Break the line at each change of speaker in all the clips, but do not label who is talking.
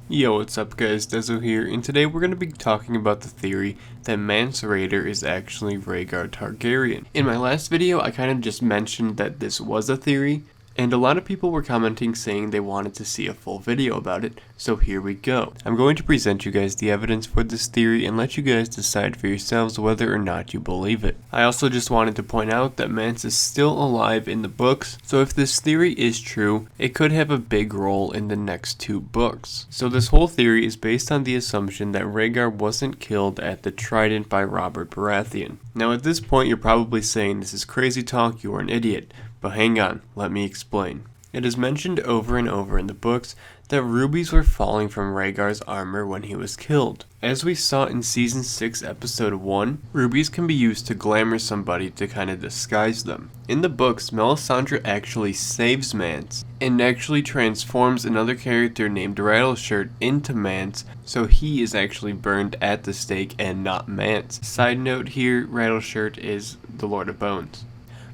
Yo, what's up guys, Dezo here, and today we're going to be talking about the theory that Mance Rayder is actually Rhaegar Targaryen. In my last video, I kind of just mentioned that this was a theory, and a lot of people were commenting saying they wanted to see a full video about it, so here we go. I'm going to present you guys the evidence for this theory and let you guys decide for yourselves whether or not you believe it. I also just wanted to point out that Mance is still alive in the books, so if this theory is true, it could have a big role in the next 2 books. So this whole theory is based on the assumption that Rhaegar wasn't killed at the Trident by Robert Baratheon. Now at this point you're probably saying this is crazy talk, you are an idiot. But hang on, let me explain. It is mentioned over and over in the books that rubies were falling from Rhaegar's armor when he was killed. As we saw in Season 6 Episode 1, rubies can be used to glamour somebody to kind of disguise them. In the books, Melisandre actually saves Mance, and actually transforms another character named Rattleshirt into Mance, so he is actually burned at the stake and not Mance. Side note here, Rattleshirt is the Lord of Bones.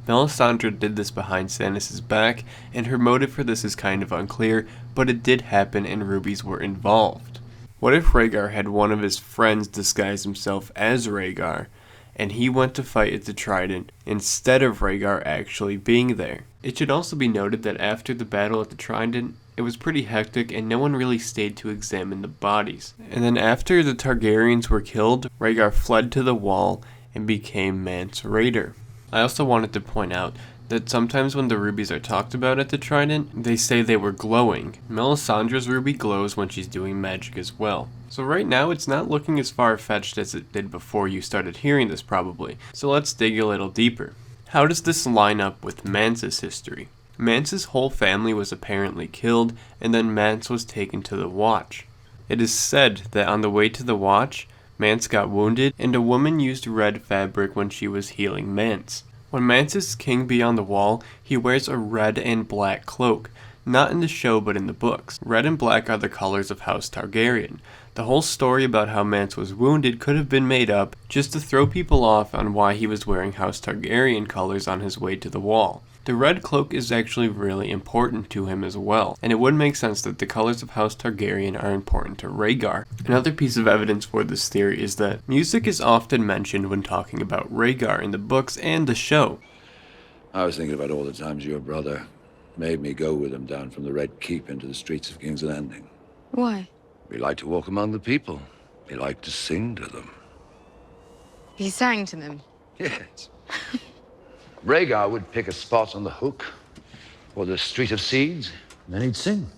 Melisandre did this behind Stannis' back, and her motive for this is kind of unclear, but it did happen and rubies were involved. What if Rhaegar had one of his friends disguise himself as Rhaegar, and he went to fight at the Trident instead of Rhaegar actually being there? It should also be noted that after the battle at the Trident, it was pretty hectic and no one really stayed to examine the bodies. And then after the Targaryens were killed, Rhaegar fled to the Wall and became Mance Rayder. I also wanted to point out that sometimes when the rubies are talked about at the Trident, they say they were glowing. Melisandre's ruby glows when she's doing magic as well. So right now it's not looking as far-fetched as it did before you started hearing this probably. So let's dig a little deeper. How does this line up with Mance's history? Mance's whole family was apparently killed, and then Mance was taken to the Watch. It is said that on the way to the Watch, Mance got wounded, and a woman used red fabric when she was healing Mance. When Mance is king beyond the wall, he wears a red and black cloak. Not in the show, but in the books. Red and black are the colors of House Targaryen. The whole story about how Mance was wounded could have been made up just to throw people off on why he was wearing House Targaryen colors on his way to the wall. The red cloak is actually really important to him as well, and it would make sense that the colors of House Targaryen are important to Rhaegar. Another piece of evidence for this theory is that music is often mentioned when talking about Rhaegar in the books and the show.
I was thinking about all the times your brother made me go with him down from the Red Keep into the streets of King's Landing.
Why?
He liked to walk among the people. He liked to sing to them.
He sang to them?
Yes. Rhaegar would pick a spot on the Hook or the Street of Seeds, and then he'd sing,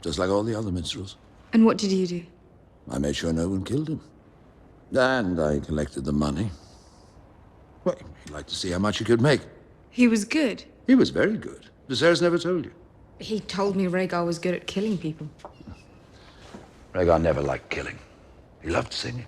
just like all the other minstrels.
And what did you do?
I made sure no one killed him. And I collected the money. Well, he'd like to see how much he could make.
He was good.
He was very good. Viserys never told you.
He told me Rhaegar was good at killing people.
Rhaegar never liked killing. He loved singing.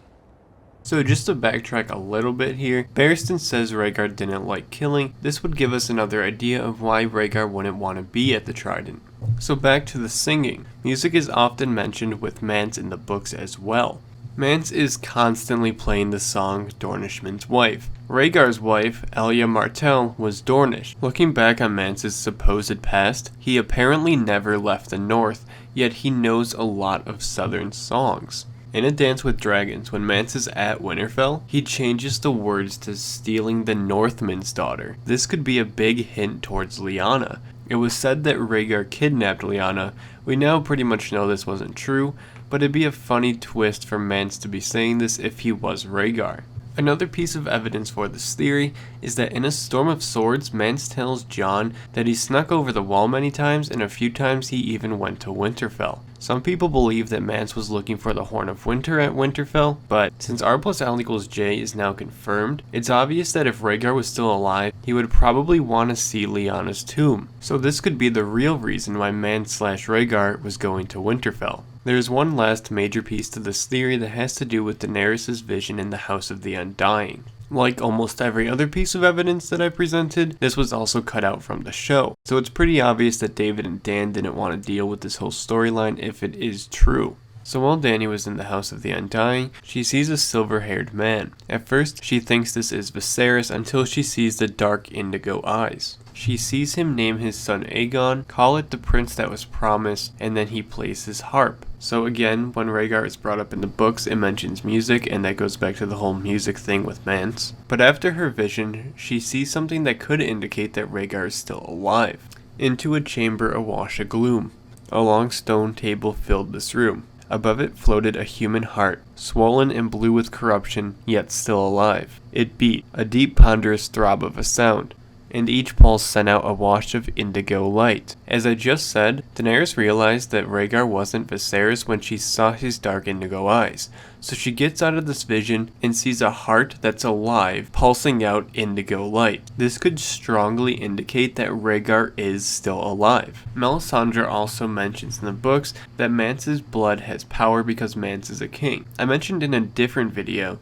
So just to backtrack a little bit here, Barristan says Rhaegar didn't like killing. This would give us another idea of why Rhaegar wouldn't want to be at the Trident. So back to the singing. Music is often mentioned with Mance in the books as well. Mance is constantly playing the song Dornishman's Wife. Rhaegar's wife, Elia Martell, was Dornish. Looking back on Mance's supposed past, he apparently never left the north, yet he knows a lot of southern songs. In A Dance with Dragons, when Mance is at Winterfell, he changes the words to stealing the Northman's daughter. This could be a big hint towards Lyanna. It was said that Rhaegar kidnapped Lyanna. We now pretty much know this wasn't true, but it'd be a funny twist for Mance to be saying this if he was Rhaegar. Another piece of evidence for this theory is that in A Storm of Swords, Mance tells Jon that he snuck over the wall many times, and a few times he even went to Winterfell. Some people believe that Mance was looking for the Horn of Winter at Winterfell, but since R+L=J is now confirmed, it's obvious that if Rhaegar was still alive, he would probably want to see Lyanna's tomb. So this could be the real reason why Mance/Rhaegar was going to Winterfell. There is one last major piece to this theory that has to do with Daenerys' vision in the House of the Undying. Like almost every other piece of evidence that I presented, this was also cut out from the show. So it's pretty obvious that David and Dan didn't want to deal with this whole storyline if it is true. So while Dany was in the House of the Undying, she sees a silver-haired man. At first, she thinks this is Viserys until she sees the dark indigo eyes. She sees him name his son Aegon, call it the prince that was promised, and then he plays his harp. So again, when Rhaegar is brought up in the books, it mentions music, and that goes back to the whole music thing with Mance. But after her vision, she sees something that could indicate that Rhaegar is still alive. Into a chamber awash of gloom. A long stone table filled this room. Above it floated a human heart, swollen and blue with corruption, yet still alive. It beat, a deep ponderous throb of a sound, and each pulse sent out a wash of indigo light. As I just said, Daenerys realized that Rhaegar wasn't Viserys when she saw his dark indigo eyes, so she gets out of this vision and sees a heart that's alive, pulsing out indigo light. This could strongly indicate that Rhaegar is still alive. Melisandre also mentions in the books that Mance's blood has power because Mance is a king. I mentioned in a different video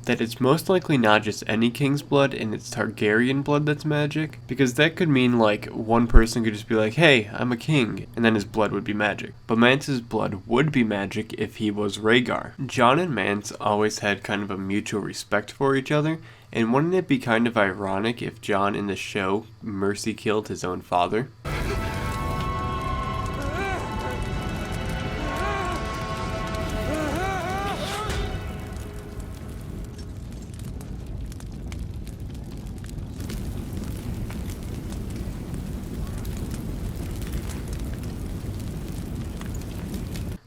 that it's most likely not just any king's blood and it's Targaryen blood that's magic, because that could mean like one person could just be like, hey, I'm a king, and then his blood would be magic. But Mance's blood would be magic if he was Rhaegar. Jon and Mance always had kind of a mutual respect for each other, and wouldn't it be kind of ironic if Jon in the show mercy killed his own father?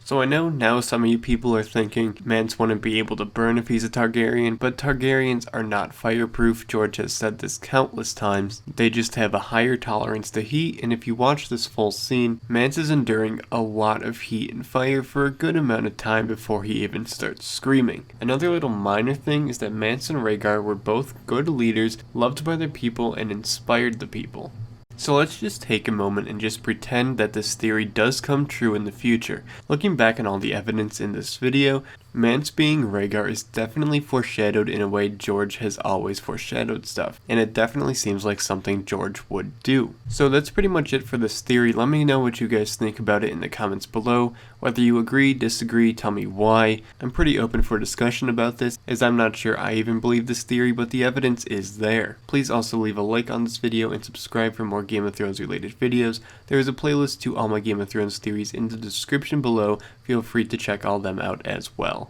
So I know now some of you people are thinking Mance wouldn't be able to burn if he's a Targaryen, but Targaryens are not fireproof. George has said this countless times. They just have a higher tolerance to heat, and if you watch this full scene, Mance is enduring a lot of heat and fire for a good amount of time before he even starts screaming. Another little minor thing is that Mance and Rhaegar were both good leaders, loved by their people, and inspired the people. So let's just take a moment and just pretend that this theory does come true in the future. Looking back on all the evidence in this video, Mance being Rhaegar is definitely foreshadowed in a way George has always foreshadowed stuff, and it definitely seems like something George would do. So that's pretty much it for this theory. Let me know what you guys think about it in the comments below, whether you agree, disagree, tell me why. I'm pretty open for discussion about this, as I'm not sure I even believe this theory, but the evidence is there. Please also leave a like on this video and subscribe for more Game of Thrones related videos. There is a playlist to all my Game of Thrones theories in the description below. Feel free to check all them out as well.